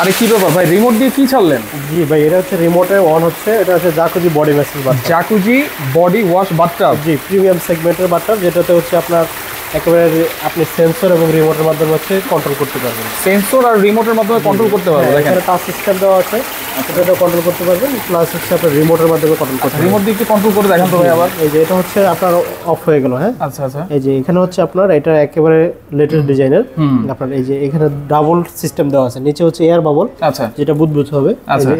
আরে কি ব্যাপার ভাই, রিমোট দিয়ে কি ছাড়লেন? জি ভাই, এটা হচ্ছে রিমোটে অন হচ্ছে, এটা হচ্ছে jacuzzi body massage bathtub. Jacuzzi body wash bathtub. জি, প্রিমিয়াম সেগমেন্টের বাথটাব, যেটাতে হচ্ছে আপনার একেবারে আপনি সেন্সর এবং রিমোটের মাধ্যমে হচ্ছে কন্ট্রোল করতে পারবেন। সেন্সর আর রিমোটের মাধ্যমে কন্ট্রোল করতে পারবেন। দেখেন এখানে টাচ সিস্টেম দেওয়া আছে, এটাতে কন্ট্রোল করতে পারবেন, প্লাস হচ্ছে আপনার রিমোটের মাধ্যমে কন্ট্রোল করতে পারবেন। রিমোট দিয়ে কি কন্ট্রোল করে দেখান তো ভাই আবার। এই যে এটা হচ্ছে আপনার অফ হয়ে গেল। হ্যাঁ, আচ্ছা আচ্ছা। এই যে এখানে হচ্ছে আপনার এটা একেবারে লেটেস্ট ডিজাইনের আপনার এই যে এখানে ডাবল সিস্টেম দেওয়া আছে, নিচে হচ্ছে এয়ার বাবল। আচ্ছা, যেটা বুদবুদ হবে।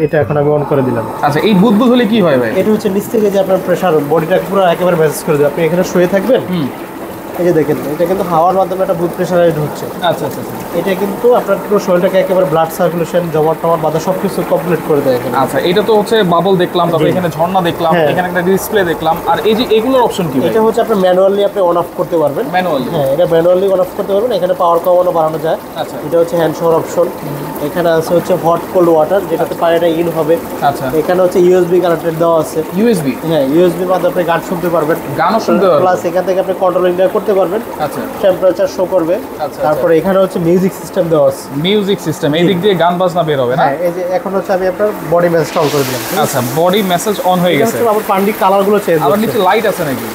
এটা এখন আমি অন করে দিলাম। আচ্ছা, এই বুদবুদ হলে কি হয় ভাই? এটা হচ্ছে নিচ থেকে যে আপনার প্রেসার বডিটা পুরো একেবারে ম্যাসেজ করে দেবে। আপনি এখানে শুয়ে থাকবেন, এই যে দেখেন এটা কিন্তু হাওয়ার মাধ্যমে একটা বুথ প্রেশারাইজ হচ্ছে। আচ্ছা আচ্ছা। এটা কিন্তু আপনার পুরো শরীরটাকে একেবারে ব্লাড সার্কুলেশন, জমাট টমাট বাধা সবকিছু কমপ্লিট করে দেয় এখানে। আচ্ছা, এটা তো হচ্ছে বাবল দেখলাম, তারপরে এখানে ঝর্ণা দেখলাম, এখানে একটা ডিসপ্লে দেখলাম, আর এই যে এগুলোর অপশন কি? এটা হচ্ছে আপনি ম্যানুয়ালি আপনি অন অফ করতে পারবেন। ম্যানুয়ালি? হ্যাঁ, এটা ম্যানুয়ালি অন অফ করতে পারবেন। এখানে পাওয়ার কমানো বাড়ানো যায়। আচ্ছা, এটা হচ্ছে হ্যান্ড শাওয়ার অপশন। এখানে আছে হচ্ছে হট কোল্ড ওয়াটার, যেটাতে পানিটা ইন হবে। আচ্ছা, এখানে হচ্ছে ইউএসবি কানেক্টেড দেওয়া আছে। ইউএসবি? হ্যাঁ, ইউএসবির মাধ্যমে আপনি গান শুনতে পারবেন, গানও শুনতে পারবেন, প্লাস এখান থেকে আপনি কন্ট্রোলিং করতে পারবেন। আচ্ছা, টেম্পারেচার শো করবে। আচ্ছা, তারপরে এখানে হচ্ছে মিউজিক সিস্টেম দেওয়া আছে। মিউজিক সিস্টেম, এই দিক দিয়ে গান বাজনা বের হবে না? হ্যাঁ, এই যে এখন হচ্ছে আমি আপনার বডি ম্যাসেজ অন করে দিলাম। আচ্ছা, বডি মেসেজ অন হয়ে গেছে। আবার পান্ডি কালারগুলো চেঞ্জ আবার হচ্ছে। নিচে লাইট আছে নাকি?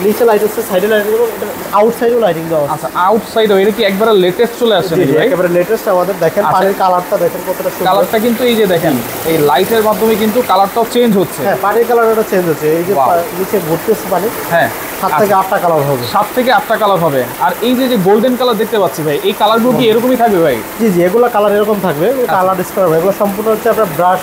নিচে লাইট আছে, সাইডে লাইট আছে, আউটসাইডেও লাইটিং দেওয়া আছে। আচ্ছা, আউটসাইডও এটা কি একবারে লেটেস্ট চলে আসছে নাকি ভাই? একেবারে লেটেস্ট আমাদের। দেখেন পানির কালারটা দেখেন কতটা সুন্দর। কালারটা কিন্তু এই যে দেখেন, এই লাইটের মাধ্যমে কিন্তু কালারটাও চেঞ্জ হচ্ছে। হ্যাঁ, পানির কালারটা চেঞ্জ হচ্ছে। এই যে নিচে ঘুরতেছে পানি। হ্যাঁ, 7 থেকে 8টা কালার হবে। 7 থেকে 8টা কালার হবে। আর এই যে গোল্ডেন কালার দেখতে পাচ্ছি ভাই, এই কালারগুলো কি এরকমই থাকবে ভাই? জি জি, এগুলো কালার এরকম থাকবে, কালার ডিসকালার হবে। এগুলো সম্পূর্ণ হচ্ছে আপনার ব্রাশ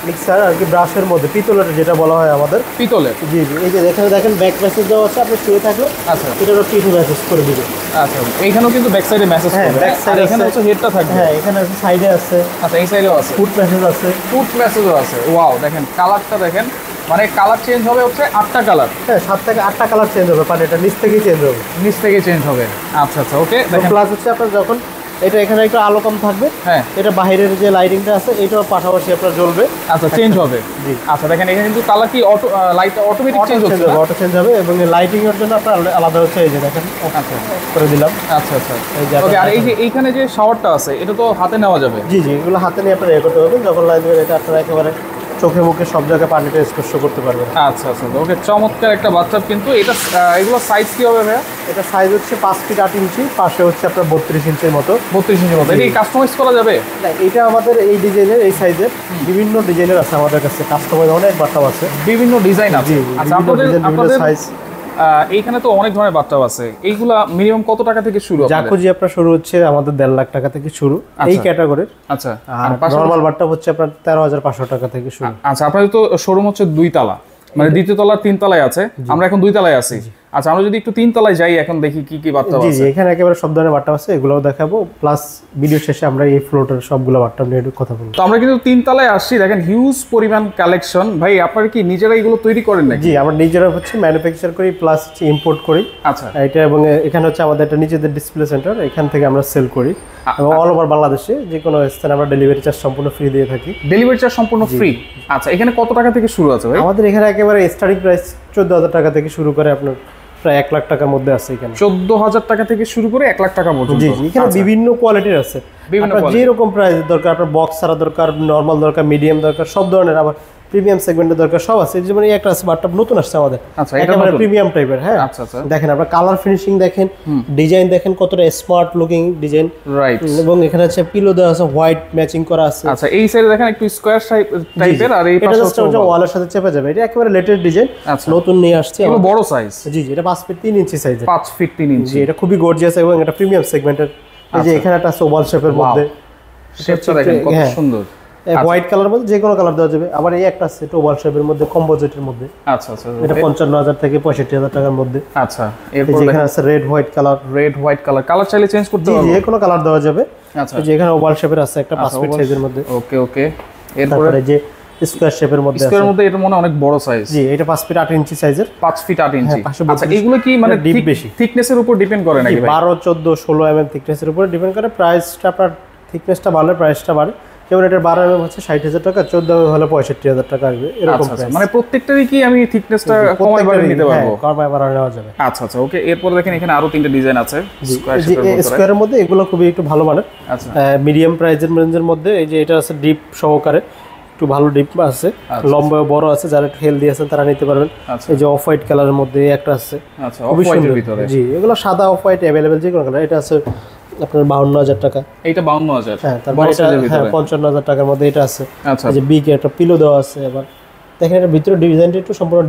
মিক্সার আর কি, ব্রাশের মধ্যে পিতলের যেটা বলা হয় আমাদের। পিতলের? জি জি, এই যে এখানে দেখেন ব্যাক মেসেজ দেওয়া আছে, আপনি শুয়ে থাকলে আচ্ছা, এটারও টিটু মেসেজ করে দিবে। আচ্ছা, এইখানেও কিন্তু ব্যাক সাইডে মেসেজ করবে। ব্যাক সাইডে এখানে হচ্ছে হেডটা থাকবে। হ্যাঁ, এখানে আছে, সাইডে আছে। আচ্ছা, এই সাইডেও আছে ফুট মেসেজ আছে। ফুট মেসেজও আছে। ওয়াও, দেখেন কালারটা দেখেন, মানে কালার চেঞ্জ হবে হচ্ছে 8টা কালার। হ্যাঁ, 7 থেকে 8টা কালার চেঞ্জ হবে, পানিটা নিচ থেকেই চেঞ্জ হবে। নিচ থেকে চেঞ্জ হবে। আচ্ছা আচ্ছা, ওকে। দেখেন প্লাস হচ্ছে আপনার যখন এটা এখানে একটু আলো কম থাকবে, হ্যাঁ, এটা বাইরের যে লাইটিংটা আছে এটাও পাশাপাশি আপনার জ্বলবে। আচ্ছা, চেঞ্জ হবে। জি। আচ্ছা, দেখেন এখানে কিন্তু কালার কি অটো লাইটটা অটোমেটিক চেঞ্জ হচ্ছে না? অটো চেঞ্জ হবে, এবং লাইটিং এর জন্য আপনার আলাদা হচ্ছে, এই যে দেখেন আচ্ছা করে দিলাম। আচ্ছা আচ্ছা, এই যে ওকে। আর এই যে এইখানে যে শাওয়ারটা আছে, এটা তো হাতে নেওয়া যাবে? জি জি, এগুলো হাতে নিয়ে আপনার করতে পারবেন। যখন লাইন দেবেন এটা আপনারা একেবারে চোখে মুখে সব জায়গায় পানিটা স্পর্শ করতে পারবেন। আচ্ছা আচ্ছা, ওকে। চমৎকার একটা বাথটাব কিন্তু। এটা এগুলো সাইজ কি হবে ভাইয়া? এটা সাইজ হচ্ছে 5 ফিট 8 ইঞ্চি, পাশে হচ্ছে আপনার 32 ইঞ্চির মতো। 32 ইঞ্চির মতো। এটা কাস্টমাইজ করা যাবে? না, এটা আমাদের এই ডিজাইনের, এই সাইজের বিভিন্ন ডিজাইনের আছে আমাদের কাছে, কাস্টমাইজ অনেক বাথটাব আছে, বিভিন্ন ডিজাইন আছে। আচ্ছা, আপনাদের সাইজ। এইখানে তো অনেক ধরনের বাথটাব আছে, এইগুলা মিনিমাম কত টাকা থেকে শুরু? জাকুজি আপনার শুরু হচ্ছে আমাদের 1.5 লাখ টাকা থেকে শুরু এই ক্যাটাগরির। আচ্ছা, আর নরমাল বাথটাব হচ্ছে আপনার 13,500 টাকা থেকে শুরু। আচ্ছা, আপনাদের তো শোরুম হচ্ছে 2 তলা, মানে দ্বিতীয় তলা 3 তলায় আছে। আমরা এখন 2 তলায় আছি। আচ্ছা, আমরা যদি একটু 3 তলায় যাই, এখন দেখি কি কি বাথটাব আছে। জি, এখানে একেবারে সব ধরনের বাথটাব আছে, এগুলোও দেখাবো। প্লাস ভিডিও শেষে আমরা এই ফ্লোরের সবগুলো বাথটাব নিয়ে কথা বলবো। তো আমরা কিন্তু 3 তলায় আসছি, দেখেন হিউজ পরিমাণ কালেকশন। ভাই, আপনারা কি নিজেরা এগুলো তৈরি করেন নাকি? জি, আমরা নিজেরা হচ্ছে ম্যানুফ্যাকচার করি, প্লাস হচ্ছে ইম্পোর্ট করি। আচ্ছা, এটা এবং এখানে হচ্ছে আমাদের একটা নিজেদের ডিসপ্লে সেন্টার, এখান থেকে আমরা সেল করি, এবং অল ওভার বাংলাদেশে যে কোনো স্থানে আমরা ডেলিভারি চার্জ সম্পূর্ণ ফ্রি দিয়ে থাকি। ডেলিভারি চার্জ সম্পূর্ণ ফ্রি? আচ্ছা, এখানে কত টাকা থেকে শুরু আছে ভাই? আমাদের এখানে একেবারে স্টার্টিং প্রাইস 14,000 টাকা থেকে শুরু করে আপনার প্রায় 1 লাখ টাকার মধ্যে আছে। এখানে 14,000 টাকা থেকে শুরু করে 1 লাখ টাকা পর্যন্ত? জি জি, এখানে বিভিন্ন কোয়ালিটির আছে, আপনার যেরকম প্রাইস দরকার, আপনার বক্স ছাড়া দরকার, নর্মাল দরকার, মিডিয়াম দরকার, সব ধরনের, আবার প্রিমিয়াম সেগমেন্টের দরকার, সব আছে। যেমন এই একটা আছে বাথটাব নতুন আসছে আমাদের, আচ্ছা, একেবারে প্রিমিয়াম টাইপের। হ্যাঁ, আচ্ছা আচ্ছা, দেখেন আপনার কালার ফিনিশিং দেখেন, ডিজাইন দেখেন কতটা স্মার্ট লুকিং ডিজাইন। রাইট। এবং এখানে আছে পিলো দেওয়া আছে, হোয়াইট ম্যাচিং করা আছে। আচ্ছা, এই সাইডে দেখেন একটু স্কয়ার টাইপের, আর এই পাশে হচ্ছে ওয়ালের সাথে চেপে যাবে। এটা একেবারে লেটেস্ট ডিজাইন, নতুন নিয়ে আসছে। এটা বড় সাইজ? জি জি, এটা 5 ফিট 3 ইঞ্চি সাইজ। 5 ফিট 3 ইঞ্চি। এটা খুবই গর্জিয়াস এবং এটা প্রিমিয়াম সেগমেন্টের। এই যে এখানে একটা ওভাল শেপের মধ্যে, শেপটা দেখেন কত সুন্দর। হোয়াইট কালার মধ্যে যে কোনো কালার দেওয়া যাবে। আবার এই একটা আছে ওভাল শেপের মধ্যে, কম্পোজিটের মধ্যে। আচ্ছা আচ্ছা, এটা 55,000 থেকে 65,000 টাকার মধ্যে। আচ্ছা, এরপর এখানে আছে red white colour. Red white colour, colour চাইলে চেঞ্জ করতে পারবো? জি, যে কোনো কালার দেওয়া যাবে। আচ্ছা, এই যে এখানে ওভাল শেপের আছে একটা 5 ফিট সাইজের মধ্যে। ওকে ওকে। এরপর যে স্কয়ার শেপের মধ্যে আছে। স্কয়ারের মধ্যে এটা মনে অনেক বড় সাইজ। জি, এটা 5 ফিট 8 ইঞ্চি সাইজের। 5 ফিট 8 ইঞ্চি। আচ্ছা, এগুলো কি মানে ডিপ বেশি, থিকনেসের উপর ডিপেন্ড করে নাকি ভাই? 12 14 16 mm থিকনেসের উপর ডিপেন্ড করে। প্রাইসটা আপনার থিকনেসটা বাড়লে প্রাইসটা বাড়ে, যেমন এটা 12 mm হচ্ছে 60,000 টাকা, 14 mm হলে 65,000 টাকা আসবে এরকম প্রাইস। মানে প্রত্যেকটারই কি আমি থিকনেসটা কমাই বাড়িয়ে নিতে পারবো? কমাই বাড়ানো নেওয়া যাবে। আচ্ছা ওকে। এরপর দেখেন এখানে আরো 3টা ডিজাইন আছে স্কয়ারের মধ্যে, এগুলো খুবই একটু ভালো মানের। আচ্ছা মিডিয়াম প্রাইসের রেঞ্জের মধ্যে এই যে এটা আছে ডিপ সহকারে, একটু ভালো ডিপ আছে, লম্বা বড় আছে, যারা একটু হেলদি আছেন তারা নিতে পারবেন। এই যে অফ হোয়াইট কালারের মধ্যে একটা আছে, আচ্ছা অফ হোয়াইটের ভিতরে। জি এগুলো সাদা অফ হোয়াইট अवेलेबल যে কোনো কালার। এটা আছে আপনার 52,000 টাকা। এইটা 52,000। হ্যাঁ তারপর এটা 55,000 টাকার মধ্যে এটা আছে। আচ্ছা এই যে বিগ একটা পিলো দেওয়া আছে। আবার দেখেন এটা ভিতরে ডিজাইনটা একটু সম্পূর্ণ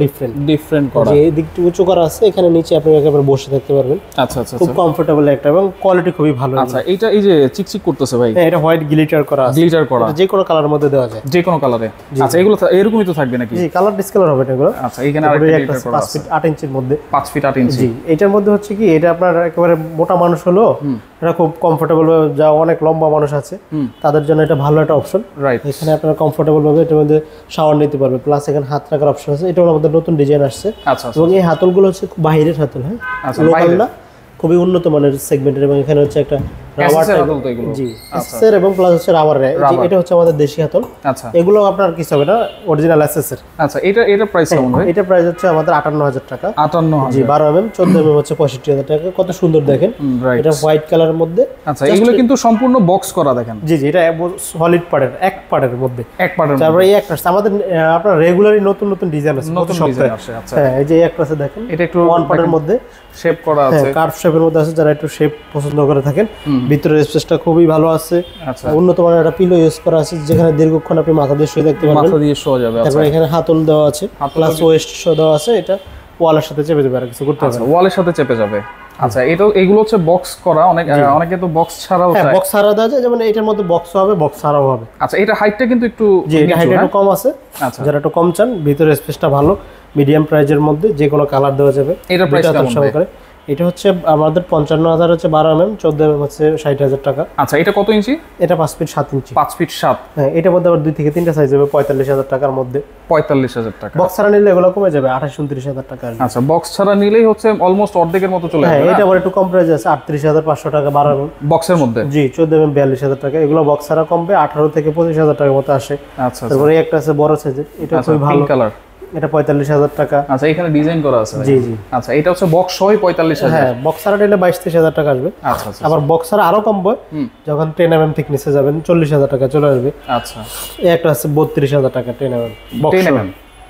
ডিফারেন্ট করা, যে এই দিকটা উঁচু করা আছে, এখানে নিচে আপনি একেবারে বসে থাকতে পারবেন। আচ্ছা খুব কমফোর্টেবল একটা, এবং কোয়ালিটি খুবই ভালো। আচ্ছা এইটা এই যে চিকচিক করতেছে ভাই, হ্যাঁ এটা হোয়াইট গ্লিটার করা আছে, যে কোনো কালারের মধ্যে দেওয়া যায়, যে কোনো কালারে। আচ্ছা এগুলো এরকমই তো থাকবে নাকি? জি কালার ডিসকালার হবে এগুলো। আচ্ছা এইখানে আরেকটা গ্লিটার করা 5 ফিট 8 ইঞ্চির মধ্যে, 5 ফিট 8 ইঞ্চি। জি এটার মধ্যে হচ্ছে কি, এটা আপনার একেবারে মোটা মানুষ হলো এটা খুব কমফোর্টেবল, যা অনেক লম্বা মানুষ আছে তাদের জন্য এটা ভালো একটা অপশন। রাইট, এখানে আপনারা কমফোর্টেবল ভাবে এটার মধ্যে শাওয়ার নিতে পারবে, প্লাস এখানে হাত রাখার অপশন আছে। এটা আমাদের নতুন ডিজাইন আসছে। আচ্ছা এবং এই হাতলগুলো হচ্ছে বাইরের হাতল, হ্যাঁ লোকাল না, খুবই উন্নত মানের সেগমেন্টের। এবং এখানে হচ্ছে একটা রাবার হাতল, তো এগুলো জি এসএস এবং প্লাস হচ্ছে রাবার। এটা হচ্ছে আমাদের দেশি হাতল। আচ্ছা এগুলো আপনার কিছু হবে না, অরিজিনাল এসএস এর। আচ্ছা এটা প্রাইস কেমন ভাই? এটা প্রাইস হচ্ছে আমাদের 58,000 টাকা। 58,000 জি 12 mm, 14 mm হচ্ছে 65,000 টাকা। কত সুন্দর দেখেন, এটা হোয়াইট কালারের মধ্যে। আচ্ছা এগুলো কিন্তু সম্পূর্ণ বক্স করা দেখেন। জি এটা সলিড পার্টের, এক পার্টের মধ্যে, এক পার্টের। তারপরে এই একটা আমাদের আপনার রেগুলারই নতুন ডিজাইন আছে, নতুন ডিজাইন আসে। আচ্ছা হ্যাঁ এই যে একটা আছে দেখেন, এটা একটু ওয়ান পার্টের মধ্যে শেপ করা আছে, কার্ভ শেপের মধ্যে আছে, যারা একটু শেপ পছন্দ করে থাকেন। ভিতরের স্পেসটা খুবই ভালো আছে। আচ্ছা উন্নত মানের একটা পিলো ইউজ করা আছে, যেখানে দীর্ঘক্ষণ আপনি মাথা দিয়ে শুয়ে থাকতে পারবেন, মাথা দিয়ে শোয়া যাবে। তারপর এখানে হাতল দেওয়া আছে, প্লাস ওয়েস্ট দেওয়া আছে। এটা ওয়ালের সাথে চেপে যাবে, আর কিছু করতে হবে না, ওয়ালের সাথে চেপে যাবে। আচ্ছা এগুলো হচ্ছে বক্স করা। অনেকে তো বক্স ছাড়াও চায়। বক্স ছাড়া দেওয়া যায়, যেমন এটার মধ্যে বক্স হবে, বক্স ছাড়াও হবে। আচ্ছা এটা হাইটটা কিন্তু একটু, জি এটা হাইট একটু কম আছে। আচ্ছা যারা একটু কম চান, ভিতরে স্পেসটা ভালো, মিডিয়াম প্রাইজের মধ্যে যে কোনো কালার দেওয়া যাবে। এটা প্রাইস কেমন সহকারে এটা হচ্ছে আমাদের 55,000 হচ্ছে 12 mm, 14 mm হচ্ছে 60,000 টাকা। আচ্ছা এটা কত ইঞ্চি? এটা 5 ফিট 7 ইঞ্চি। 5 ফিট 7। হ্যাঁ এটার মধ্যে আবার 2 থেকে 3টা সাইজ হবে 45,000 টাকার মধ্যে। 45,000 টাকা। বক্স ছাড়া নিলে এগুলো কমে যাবে 28-29,000 টাকা। আচ্ছা বক্স ছাড়া নিলেই হচ্ছে অলমোস্ট অর্ধেকের মতো চলে যাবে। হ্যাঁ এটা আবার একটু কম প্রাইস আছে 38,500 টাকা 12 mm বক্সের মধ্যে। জি 14 mm 42,000 টাকা। এগুলো বক্স ছাড়া কমবে 18 থেকে 25,000 টাকার মতো আসে। আচ্ছা তারপরে একটা আছে বড় সাইজের, এটা খুবই ভালো কালার, এটা 45,000 টাকা। আচ্ছা এখানে ডিজাইন করা আছে। জি জি আচ্ছা এটা হচ্ছে বক্স সহ 45,000। হ্যাঁ বক্স ছাড়া নিলে 22-23,000 টাকা আসবে। আচ্ছা আচ্ছা আবার বক্স ছাড়া আরো কমবে, যখন 10 mm থিকনেসে যাবেন 40,000 টাকা চলে আসবে। আচ্ছা এই একটা আছে 32,000 টাকা 10 mm বক্স। 10 mm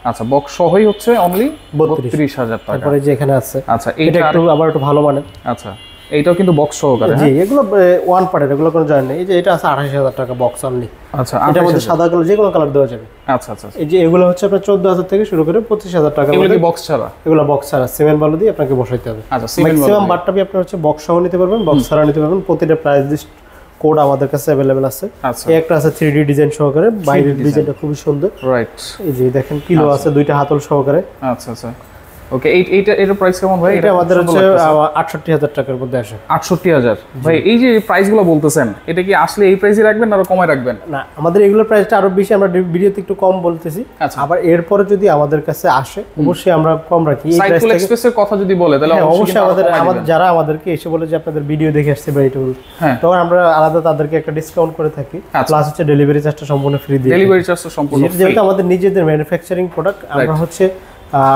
আচ্ছা বক্স সহই হচ্ছে অনলি 32,000 টাকা। তারপরে যে এখানে আছে, আচ্ছা এটা একটু আবার একটু ভালো মানের। আচ্ছা এইটাও কিন্তু বক্স সহকারে। জি এগুলো ওয়ান পার্টের, এগুলো কোনো জয়েন্ট নেই। এই যে এটা আছে 28,000 টাকা বক্স অনলি। আচ্ছা এটার মধ্যে সাদা কালার যে কোনো কালার দেওয়া যাবে। আচ্ছা আচ্ছা এই যে এগুলো হচ্ছে আপনার 14,000 থেকে শুরু করে 25,000 টাকা। এগুলো কি বক্স ছাড়া? এগুলো বক্স ছাড়া, সিমেন্ট বালু দিয়ে আপনাকে বসাইতে হবে। আচ্ছা সিমেন্ট বালু। ম্যাক্সিমাম বাটটাপি আপনার হচ্ছে বক্স সহ নিতে পারবেন, বক্স ছাড়া নিতে পারবেন। প্রতিটা প্রাইস লিস্ট কোড আমাদের কাছে अवेलेबल আছে। আচ্ছা এই একটা আছে 3D ডিজাইন সহকারে, বাইরের ডিজাইনটা খুবই সুন্দর। রাইট, এই যে দেখেন পিলো আছে দুইটা হাতল সহকারে। আচ্ছা আচ্ছা ওকে। এটার প্রাইস কেমন ভাই? এটা আমাদের হচ্ছে 68,000 টাকার মধ্যে আসে। 68,000 ভাই। এই যে প্রাইসগুলো বলতেছেন, এটা কি আসলে এই প্রাইসে রাখবেন না আরো কমায় রাখবেন? না আমাদের এগুলোর প্রাইসটা আরো বেশি, আমরা ভিডিওতে একটু কম বলতেছি। আবার এরপরে যদি আমাদের কাছে আসে অবশ্যই আমরা কম রাখি। এই প্রাইস থেকে এক্সপ্রেসের কথা যদি বলে তাহলে অবশ্যই আমাদের যারা আমাদেরকে এসে বলে যে আপনাদের ভিডিও দেখে আসছে বা এটা, তখন আমরা আলাদা তাদেরকে একটা ডিসকাউন্ট করে থাকি। প্লাস হচ্ছে ডেলিভারি চার্জটা সম্পূর্ণ ফ্রি দিই। ডেলিভারি চার্জটা সম্পূর্ণ ফ্রি, যেহেতু আমাদের নিজেদের ম্যানুফ্যাকচারিং প্রোডাক্ট, আমরা হচ্ছে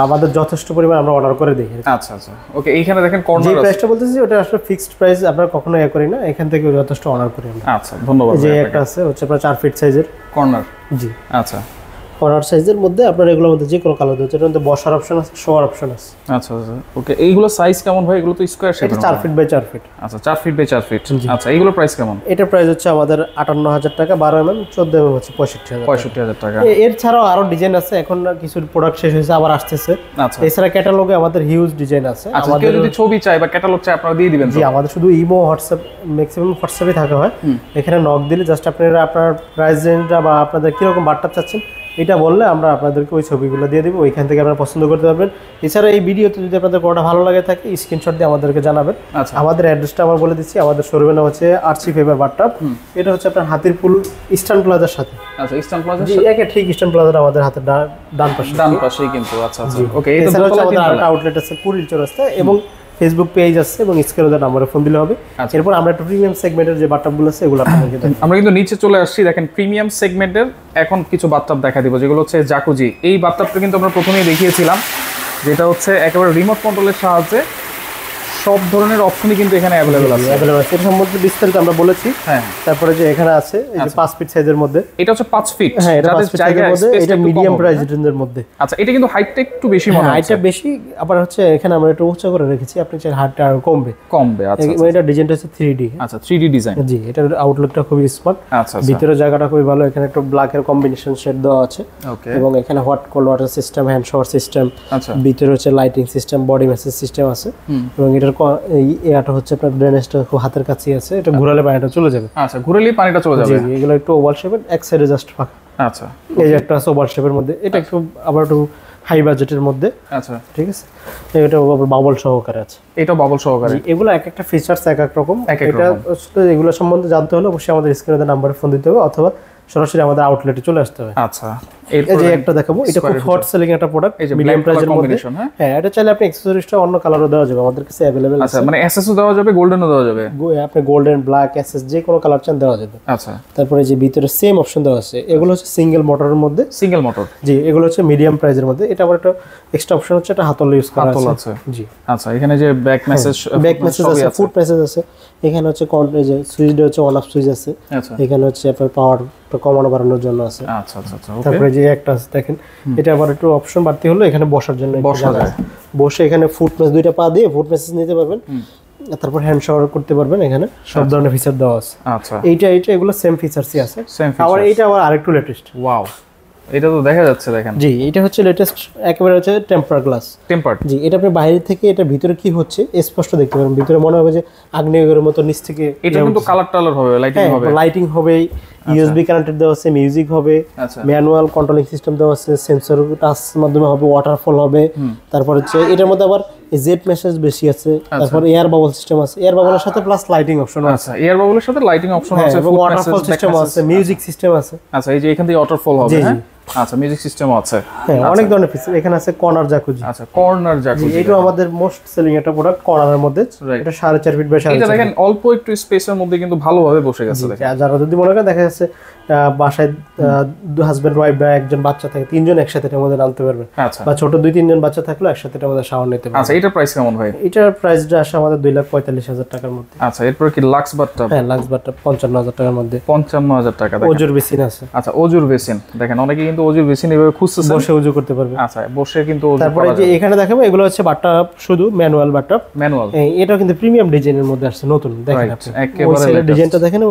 আমাদের যথেষ্ট পরিমাণ আমরা অর্ডার করে দিই। আচ্ছা আচ্ছা ওকে। এইখানে দেখেন কর্নার যে প্রাইসটা বলতেছি ওটা আসলে ফিক্সড প্রাইস, আমরা কখনো ইয়ে করি না, এখান থেকে যথেষ্ট অর্ডার করি আমরা। আচ্ছা ধন্যবাদ। যে একটা আছে হচ্ছে আপনার 4 ফিট সাইজের কর্নার। জি আচ্ছা কর্নার সাইজের মধ্যে আপনার এগুলোর মধ্যে যে কোনো কালার দিতে, এর মধ্যে বসার অপশন আছে, শোয়ার অপশন আছে। আচ্ছা আচ্ছা ওকে। এইগুলো সাইজ কেমন ভাই? এগুলো তো স্কয়ার শেপ। এটা 4 ফিট বাই 4 ফিট। আচ্ছা 4 ফিট বাই 4 ফিট। আচ্ছা এইগুলো প্রাইস কেমন? এটা প্রাইস হচ্ছে আমাদের 58,000 টাকা 12 mm, 14 mm হচ্ছে 65,000 টাকা। এর ছাড়াও আরো ডিজাইন আছে, এখন কিছু প্রোডাক্ট শেষ হয়েছে আবার আসতেছে। আচ্ছা এছাড়া ক্যাটালগে আমাদের হিউজ ডিজাইন আছে। আমাদের যদি ছবি চাই বা ক্যাটালগ চাই আপনারা দিয়ে দিবেন? জি আমাদের শুধু ইমো হোয়াটসঅ্যাপ, ম্যাক্সিমাম হোয়াটসঅ্যাপে থাকা হয়। এখানে নক দিলে জাস্ট আপনারা আপনার প্রাইস রেঞ্জটা বা আপনাদের কিরকম বাট্টাপ চাচ্ছেন এটা বললে আমরা আপনাদেরকে ওই ছবিগুলো দিয়ে দিব, ওইখান থেকে আপনারা পছন্দ করতে পারবেন। এছাড়া এই ভিডিওতে যদি আপনাদের কোনোটা ভালো লাগে থাকে স্ক্রিনশট দিয়ে আমাদেরকে জানাবেন। আমাদের অ্যাড্রেসটা আমরা বলে দিচ্ছি। আমাদের শোরুমের নাম হচ্ছে আরসি ফেভার বাট্টাপ। এটা হচ্ছে আপনার হাতিরপুল ইস্টার্ন প্লাজার সাথে। আচ্ছা ইস্টার্ন প্লাজা, জি একে ঠিক ইস্টার্ন প্লাজার আমাদের হাতে ডান পাশে। ডান পাশেই কিন্তু। আচ্ছা আচ্ছা ওকে। এছাড়া হচ্ছে আমাদের আরেকটা আউটলেট আছে কুড়িল চৌরাস্তায়, এবং ফেসবুক পেজ আছে এবং স্ক্রিনে নাম্বারে ফোন দিলে হবে। এরপর আমরা একটু প্রিমিয়াম সেগমেন্টের যে বাথটাবগুলো আছে এগুলো আপনাদেরকে দেখাবো। আমরা কিন্তু নিচে চলে আসছি, দেখেন প্রিমিয়াম সেগমেন্টের এখন কিছু বাথটাব দেখা দিব যেগুলো হচ্ছে জাকুজি। এই বাথটাবটা কিন্তু আমরা প্রথমেই দেখিয়েছিলাম, যেটা হচ্ছে একেবারে রিমোট কন্ট্রোলের সাহায্যে সব ধরনের অপশনই কিন্তু এখানে অ্যাভেলেবল আছে। এর সম্বন্ধে বিস্তারিত আমরা বলেছি। হ্যাঁ, তারপরে যে এখানে আছে এই যে 5 ফিট সাইজের মধ্যে, এটা হচ্ছে 5 ফিট। হ্যাঁ, এটা 5 ফিট সাইজের মধ্যে, এটা মিডিয়াম প্রাইস রেঞ্জের মধ্যে। আচ্ছা, এটা কিন্তু হাইটটা একটু বেশি মনে হয়। হাইটটা বেশি, আবার হচ্ছে এখানে আমরা একটু উঁচু করে রেখেছি, আপনি চাইলে হাইটটা আরো কমবে। আচ্ছা, এটা ডিজাইনটা হচ্ছে 3D। আচ্ছা, 3D ডিজাইন। জি, এটার আউটলুকটা খুবই স্মার্ট। আচ্ছা, ভিতরে জায়গাটা খুবই ভালো, এখানে একটু ব্ল্যাকের কম্বিনেশন শেড দেওয়া আছে। ওকে। এবং এখানে hot cold water system, hand shower system, আচ্ছা, ভিতরে হচ্ছে lighting system, body message system আছে। এবং এটার এটা হচ্ছে আপনার ড্রেনেজটা খুব হাতের কাছেই আছে, এটা ঘোরালে পানিটা চলে যাবে। আচ্ছা, ঘুরালে পানিটা চলে যাবে। জি, এগুলো একটু ওভাল শেপের, এক সাইডে জাস্ট ফাঁকা। আচ্ছা, এই যে একটা আছে ওভাল শেপের মধ্যে, এটা একটু আবার একটু হাই বাজেটের মধ্যে। আচ্ছা, ঠিক আছে, এটা বাবল সহকারে আছে। এটা বাবল সহকারে। এগুলো এক একটা ফিচারস এক এক রকম। এক এক এটা আসলে এগুলো সম্বন্ধে জানতে হলে অবশ্যই আমাদের স্ক্রিনে নাম্বারে ফোন দিতে হবে, অথবা সরাসরি আমাদের আউটলেটে চলে আসতে হবে। আচ্ছা, এই যে একটা দেখাবো, এটা খুব হট সেলিং একটা প্রোডাক্ট, মিডিয়াম প্রাইসের মধ্যে। হ্যাঁ, এটা চাইলে আপনি অ্যাকসেসরিজটা অন্য কালারও দেওয়া যাবে, আমাদের কাছে अवेलेबल আছে। আচ্ছা, মানে এসএসও দেওয়া যাবে, গোল্ডেনও দেওয়া যাবে। আপনি গোল্ডেন, ব্ল্যাক, এসএস যে কোনো কালার চান দেওয়া যাবে। আচ্ছা, তারপরে যে ভিতরে সেম অপশন দেওয়া আছে, এগুলো হচ্ছে সিঙ্গেল মোটরের মধ্যে। Single motor. জি, এগুলো হচ্ছে মিডিয়াম প্রাইসের মধ্যে। এটা আবার একটা এক্সট্রা অপশন হচ্ছে, এটা হাতল ইউজ করা আছে। জি, আচ্ছা, এখানে যে ব্যাক মেসেজ আছে, ফুট মেসেজ আছে। এখানে হচ্ছে যে সুইচটা হচ্ছে অন অফ সুইচ আছে। আচ্ছা, এখানে হচ্ছে আপনার পাওয়ার কমানো বাড়ানোর জন্য আছে। আচ্ছা, আচ্ছা, আচ্ছা, ওকে। তারপরে যে একটা আছে দেখেন, এটা আবার একটু অপশন বাড়তি হলো, এখানে বসার জন্য বসা যায়। বসে এখানে ফুট মেসেজ দুইটা পা দিয়ে ফুট মেসেজ নিতে পারবেন। তারপর হ্যান্ড শাওয়ার করতে পারবেন, এখানে সব ধরনের ফিচার দেওয়া আছে। আচ্ছা, এইটা এগুলো সেম ফিচারসই আছে। সেম আবার ফিচার। এইটা আবার আরেকটু লেটেস্ট। ওয়াও, এটা তো দেখা যাচ্ছে, দেখেন। জি, এটা হচ্ছে লেটেস্ট, একেবারে হচ্ছে টেম্পার গ্লাস। টেম্পার্ড। জি, এটা আপনি বাইরে থেকে এটা ভিতরে কি হচ্ছে স্পষ্ট দেখতে পাবেন। ভিতরে মনে হবে যে আগ্নেয়গিরির মতো নিচ থেকে। এটা কিন্তু কালার হবে, লাইটিং হবে। লাইটিং হবে, ইউএসবি কানেক্টেড দেওয়া আছে, মিউজিক হবে, আচ্ছা, ম্যানুয়াল কন্ট্রোলিং সিস্টেম দেওয়া আছে, সেন্সর টাচ মাধ্যমে হবে, ওয়াটারফল হবে। তারপর হচ্ছে এটার মধ্যে আবার জেট মেসেজ বেশি আছে। তারপর এয়ার বাবল সিস্টেম আছে, এয়ার বাবলের সাথে প্লাস লাইটিং অপশন আছে। আচ্ছা, এয়ার বাবলের সাথে লাইটিং অপশন আছে, এবং ওয়াটারফল সিস্টেম আছে, মিউজিক সিস্টেম আছে। আচ্ছা, এই যে এখান থেকে ওয়াটারফল হবে। হ্যাঁ, আচ্ছা, মিউজিক সিস্টেমও আছে। হ্যাঁ, অনেক ধরনের ফিচার। এখানে আছে কর্নার জাকুজি। আচ্ছা, কর্নার জাকুজি। এটা আমাদের মোস্ট সেলিং একটা প্রোডাক্ট কর্নারের মধ্যে। এটা 4.5 ফিট বাই 4.5 এটা দেখেন অল্প একটু স্পেসের মধ্যে কিন্তু ভালোভাবে বসে গেছে। দেখেন, যারা যদি মনে করেন, দেখা যাচ্ছে বাসায় হাজবেন্ড ওয়াইফ বা একজন বাচ্চা থাকে, তিনজন একসাথে এটার মধ্যে নামতে পারবে। আচ্ছা, বা ছোট 2-3 জন বাচ্চা থাকলেও একসাথে এটার মধ্যে শাওয়ার নিতে পারবে। আচ্ছা, এটার প্রাইস কেমন ভাই? এটার প্রাইসটা আসে আমাদের 2,45,000 টাকার মধ্যে। আচ্ছা, এরপর কি লাক্স বাথটাব? হ্যাঁ, লাক্স বাথটাব 55,000 টাকার মধ্যে। 55,000 টাকা। ওজুর বেসিন আছে। আচ্ছা, ওজুর বেসিন। দেখেন, অনেকে কিন্তু ওজুর বেসিন এভাবে খুঁজতেছে, বসে উজু করতে পারবে। আচ্ছা, বসে কিন্তু ওজু তারপরে করা যে যাবে। এখানে দেখাবো, এগুলো হচ্ছে বাথটাব, শুধু ম্যানুয়াল বাথটাব। ম্যানুয়াল। এটাও কিন্তু প্রিমিয়াম ডিজাইনের মধ্যে আসছে, নতুন। দেখেন আপনি একেবারে সাইডের ডিজাইনটা দেখেন,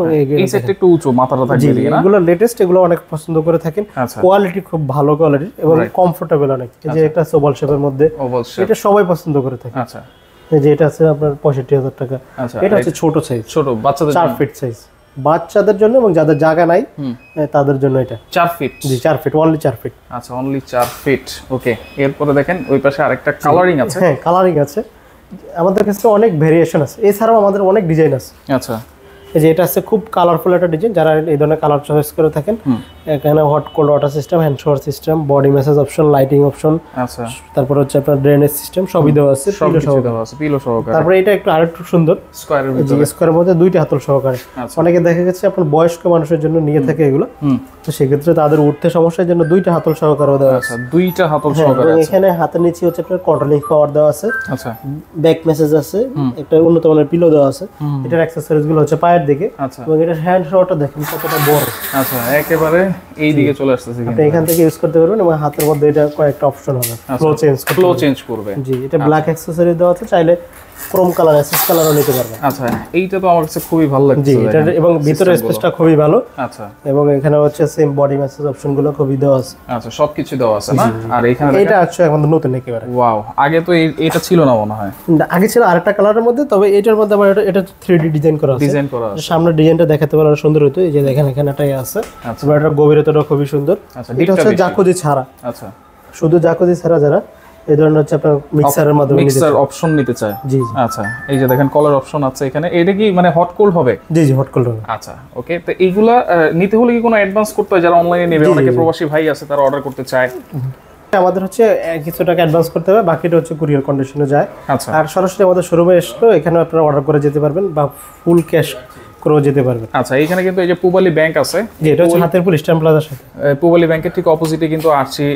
এই সাইডটা একটু উঁচু, মাথাটা থাকবে এদিকে না? এগুলো লেটেস্ট, এগুলো অনেক পছন্দ করে থাকেন। আচ্ছা, কোয়ালিটি খুব ভালো কোয়ালিটি এবং কমফোর্টেবল অনেক। এই যে একটা ওভাল শেপের মধ্যে, ওভাল শেপ। এটা সবাই পছন্দ করে থাকে। আচ্ছা, এই যে এটা আছে আপনার 65,000 টাকা। আচ্ছা, এটা হচ্ছে ছোট সাইজ, ছোট বাচ্চাদের 4 ফিট সাইজ, বাচ্চাদের জন্য এবং যাদের জায়গা নাই তাদের জন্য এটা 4 ফিট। জি, 4 ফিট, অনলি 4 ফিট। আচ্ছা, অনলি 4 ফিট। ওকে, এরপরে দেখেন ওই পাশে আরেকটা কালারিং আছে। হ্যাঁ, কালারিং আছে। আমাদের কাছে অনেক ভেরিয়েশন আছে, এছাড়াও আমাদের অনেক ডিজাইন আছে। আচ্ছা, এই যে এটা আছে খুব কালারফুল একটা ডিজাইন, যারা এই ধরনের কালার চয়েস করে থাকেন। এখানে hot cold water system, hand shower system, body message option, lighting option. আচ্ছা, তারপর হচ্ছে আপনার ড্রেনেজ সিস্টেম সবই দেওয়া আছে, সব পিলো কিছু দেওয়া আছে, পিলো সহকারে। তারপরে এটা একটু আরেকটু সুন্দর, স্কয়ারের এই ভিতরে। যে স্কয়ারের মধ্যে 2টা হাতল সহকারে। অনেকে দেখা গেছে আপনার বয়স্ক মানুষের জন্য নিয়ে থাকে এগুলো, তো সেক্ষেত্রে তাদের উঠতে সমস্যার জন্য 2টা হাতল সহকারেও দেওয়া আছে। আচ্ছা, 2টা হাতল সহকারে এবং আছে। এখানে হাতের নিচে হচ্ছে আপনার কন্ট্রোলিং পাওয়ার দেওয়া আছে, আচ্ছা, ব্যাক মেসেজ আছে, একটা উন্নত মানের পিলো দেওয়া আছে। এটার অ্যাকসেসরিজ গুলো হচ্ছে পায়ের দিকে। আচ্ছা, এবং এটার হ্যান্ড শাওয়ারটা দেখেন কতটা বড়। আচ্ছা, একেবারে এই দিকে চলে আসতেছে কিন্তু। আপনি এখান থেকে ইউজ করতে পারবেন এবং হাতের মধ্যে এটা কয়েকটা অপশন হবে, ফ্লো চেঞ্জ করতে ফ্লো পারবেন। চেঞ্জ করবে। জি, এটা ব্ল্যাক অ্যাকসেসরি দেওয়া আছে, চাইলে ক্রোম কালার, অ্যাসেস কালারও নিতে পারবেন। আচ্ছা, এইটা তো আমার কাছে খুবই ভালো লাগছে। জি, এটা এবং ভিতরে স্পেসটা খুবই ভালো। আচ্ছা, এবং এখানে হচ্ছে সেম বডি ম্যাসেজ অপশনগুলো খুবই দেওয়া আছে। আচ্ছা, সবকিছু দেওয়া আছে না? আর এখানে এটা হচ্ছে আমাদের নতুন একেবারে। ওয়াও, আগে তো এটা ছিল না মনে হয়। আগে ছিল আরেকটা কালারের মধ্যে, তবে এটার মধ্যে আবার এটা 3D ডিজাইন করা আছে। ডিজাইন করা আছে। সামনের ডিজাইনটা দেখাতে পারলে সুন্দর হতো। এই যে দেখেন এখানে এটাই আছে। আচ্ছা, এবার এটার গভীরতাটা খুবই সুন্দর। আচ্ছা, এটা হচ্ছে জাকুজি ছাড়া, আচ্ছা, শুধু জাকুজি ছাড়া যারা এই ধরনের হচ্ছে আপনার মিক্সারের মাধ্যমে মিক্সার অপশন নিতে চায়। জি, আচ্ছা, এই যে দেখেন কলার অপশন আছে এখানে। এটা কি মানে হট কোল্ড হবে? জি, জি, হট কোল্ড হবে। আচ্ছা, ওকে। তো এইগুলা নিতে হলে কি কোনো অ্যাডভান্স করতে হয়? যারা অনলাইনে নেবে, অনেকে প্রবাসী ভাই আছে তারা অর্ডার করতে চায়। আমাদের হচ্ছে কিছু টাকা অ্যাডভান্স করতে হবে, বাকিটা হচ্ছে কুরিয়ার কন্ডিশনে যায়। আচ্ছা আর সরাসরি আমাদের শোরুমে এসেও এখানে আপনারা অর্ডার করে যেতে পারবেন বা ফুল ক্যাশ করেও যেতে পারবেন। আচ্ছা, এখানে কিন্তু এই যে পূবালী ব্যাংক আছে, জি, এটা হচ্ছে হাতেরপুল ইস্টার্ন প্লাজার সাথে। পূবালী ব্যাংকের ঠিক অপোজিটে কিন্তু আরসি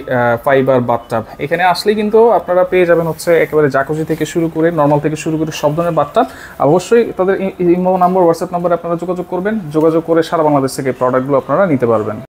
ফাইবার বাথটাব। এখানে আসলেই কিন্তু আপনারা পেয়ে যাবেন হচ্ছে একেবারে জাকুজি থেকে শুরু করে নর্মাল থেকে শুরু করে সব ধরনের বাথটাব। অবশ্যই তাদের ইমো নাম্বার, হোয়াটসঅ্যাপ নাম্বার আপনারা যোগাযোগ করবেন, যোগাযোগ করে সারা বাংলাদেশ থেকে প্রোডাক্টগুলো আপনারা নিতে পারবেন।